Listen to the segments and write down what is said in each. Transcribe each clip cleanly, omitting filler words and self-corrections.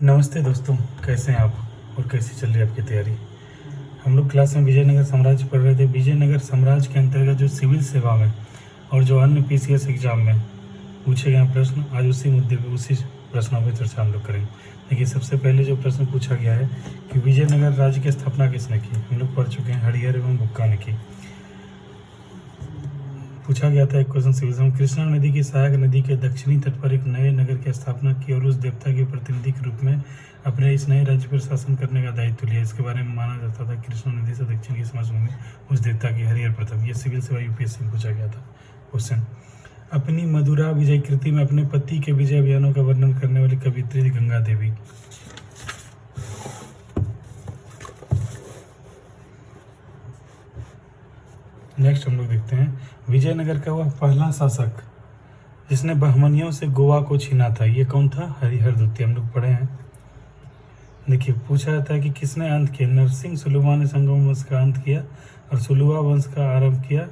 नमस्ते दोस्तों, कैसे हैं आप और कैसी चल रही है आपकी तैयारी। हम लोग क्लास में विजयनगर साम्राज्य पढ़ रहे थे। विजयनगर साम्राज्य के अंतर्गत जो सिविल सेवा में और जो अन्य पीसीएस एग्जाम में पूछे गए प्रश्न, आज उसी मुद्दे पे उसी प्रश्नों पर चर्चा हम लोग करेंगे। देखिए, सबसे पहले जो प्रश्न पूछा गया है कि विजयनगर राज्य की स्थापना किसने की, हम लोग पढ़ चुके हैं, हरिहर एवं बुक्का ने की। पूछा गया था एक क्वेश्चन सिविल में, कृष्णा नदी की सहायक नदी के दक्षिणी तट पर एक नए नगर की स्थापना की और उस देवता के प्रतिनिधि के रूप में अपने इस नए राज्य पर शासन करने का दायित्व लिया। इसके बारे में माना जाता था कृष्णा नदी से दक्षिण की समझभूमि उस देवता की हरिहर प्रथम। ये सिविल सेवा यूपीएससी में पूछा गया था क्वेश्चन। अपनी मधुरा विजय कृति में अपने पति के विजय अभियानों का वर्णन करने वाली कवित्री गंगा देवी। नेक्स्ट हम लोग देखते हैं, विजयनगर का वह पहला शासक जिसने बहमनियों से गोवा को छीना था, ये कौन था? हरिहर द्वितीय। हम लोग पढ़े हैं। देखिए, पूछा जाता है कि किसने अंत किया? नरसिंह सुलुवा ने संगम वंश का अंत किया और सुलुवा वंश का आरंभ किया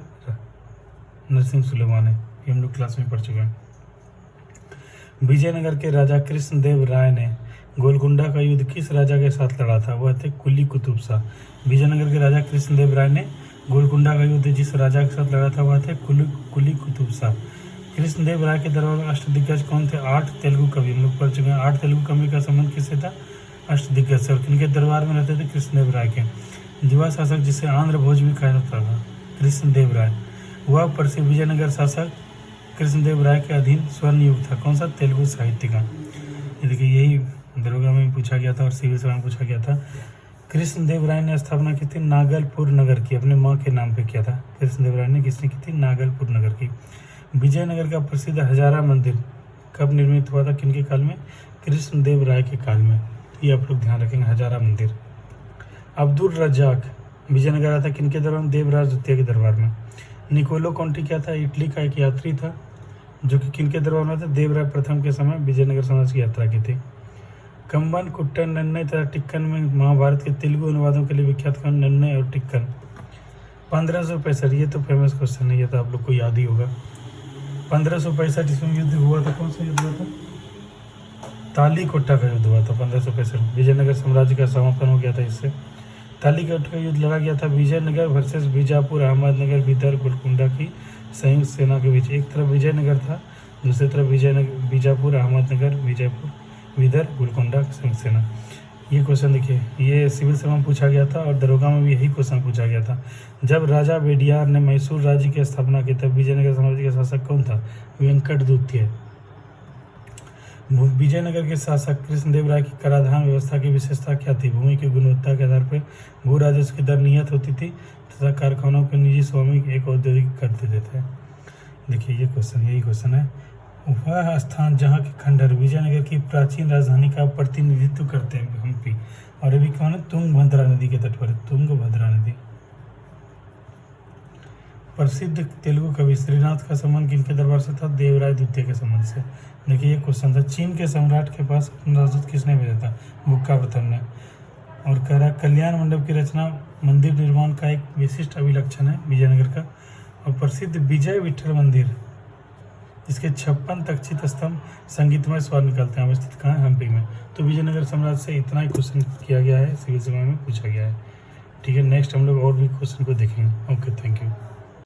नरसिंह सुलुवा ने। ये हम लोग क्लास में पढ़ चुके हैं। विजयनगर के राजा कृष्णदेव राय ने गोलकुंडा का युद्ध किस राजा के साथ लड़ा था? वह थे कुली कुतुब शाह। विजयनगर के राजा कृष्णदेव राय ने गोलकुंडा का युद्ध जिस राजा के साथ लड़ा था वह थे कुली कुतुब शाह। कृष्णदेव राय के दरबार में अष्टदिग्गज कौन थे? 8 तेलुगु कवि। हम लोग पढ़ चुके हैं। 8 तेलुगु कवि का संबंध किससे था? अष्टदिग्गज से। और किनके दरबार में रहते थे? कृष्णदेव राय के। युवा शासक जिसे आंध्र भोज भी कहा जाता था, कृष्णदेव राय। वह प्रसिद्ध विजयनगर शासक कृष्णदेव राय के अधीन स्वर्ण युग था। कौन सा? तेलुगु साहित्य का। देखिए, यही दरोगा में पूछा गया था और सिविल सेवा में पूछा गया था। कृष्णदेव राय ने स्थापना की थी नागलपुर नगर की, अपने माँ के नाम पे किया था। कृष्णदेव राय ने किसने की थी? नागलपुर नगर की। विजयनगर का प्रसिद्ध हजारा मंदिर कब निर्मित हुआ था? किनके काल में? कृष्णदेव राय के काल में। ये आप लोग ध्यान रखेंगे, हजारा मंदिर। अब्दुल रज्जाक विजयनगर आया था किनके दरबार में? देवराज द्वितीय के दरबार में। निकोलो कॉन्टी क्या था? इटली का एक यात्री था जो कि किनके दरबार में था? देवराय प्रथम के समय विजयनगर साम्राज्य की यात्रा की थी। कंबन, कुट्टन, नन्नई तथा टिक्कन में महाभारत के तेलुगु अनुवादों के लिए विख्यात कौन? नन्नई और टिक्कन। 1565, ये तो फेमस क्वेश्चन है, ये तो आप लोग को याद ही होगा। 1565 इसमें युद्ध हुआ था। कौन सा युद्ध हुआ था? तालीकोटा का युद्ध हुआ था 1565। विजयनगर साम्राज्य का समापन हो गया था इससे। तालीकोट का युद्ध लड़ा गया था विजयनगर वर्सेस बीजापुर, अहमदनगर, बिदर, गोलकुंडा की संयुक्त सेना के बीच। एक तरफ विजयनगर था, दूसरी तरफ बीजापुर, अहमदनगर, विदर, गोलकुंडा की संयुक्त सेना। ये क्वेश्चन देखिए, ये सिविल सेवा में पूछा गया था और दरोगा में भी यही क्वेश्चन पूछा गया था। जब राजा वेडियार ने मैसूर राज्य की स्थापना की तब विजयनगर साम्राज्य का शासक कौन था? वेंकट द्वितीय। विजयनगर के शासक कृष्णदेव राय की कराधान व्यवस्था की विशेषता क्या थी? भूमि की गुणवत्ता के आधार पर भू राजस्व की दर नियत होती थी तथा कारखानों के निजी स्वामी एक औद्योगिक कर देते थे। देखिए, ये क्वेश्चन, यही क्वेश्चन है। वह स्थान जहाँ के खंडहर विजयनगर की प्राचीन राजधानी का प्रतिनिधित्व करते हैं, हम्पी। और अभी कौन है? तुंगभद्रा नदी के तट पर है, तुंगभद्रा नदी। प्रसिद्ध तेलुगु कवि श्रीनाथ का संबंध किनके दरबार से था? देवराय द्वितीय के संबंध से। देखिए, ये क्वेश्चन था। चीन के सम्राट के पास अपना राजदूत किसने भेजा था? बुक्का प्रथम ने। और कह रहा कल्याण मंडप की रचना मंदिर निर्माण का एक विशिष्ट अभिलक्षण है विजयनगर का। और प्रसिद्ध विजय विठल मंदिर जिसके 56 तक्षित स्तंभ संगीतमय स्वर निकलते हैं, अवस्थित कहाँ है? हम्पी में। तो विजयनगर साम्राज्य से इतना ही क्वेश्चन किया गया है, सिविल सेवा में पूछा गया है। ठीक है, नेक्स्ट हम लोग और भी क्वेश्चन को देखेंगे। Okay, thank you.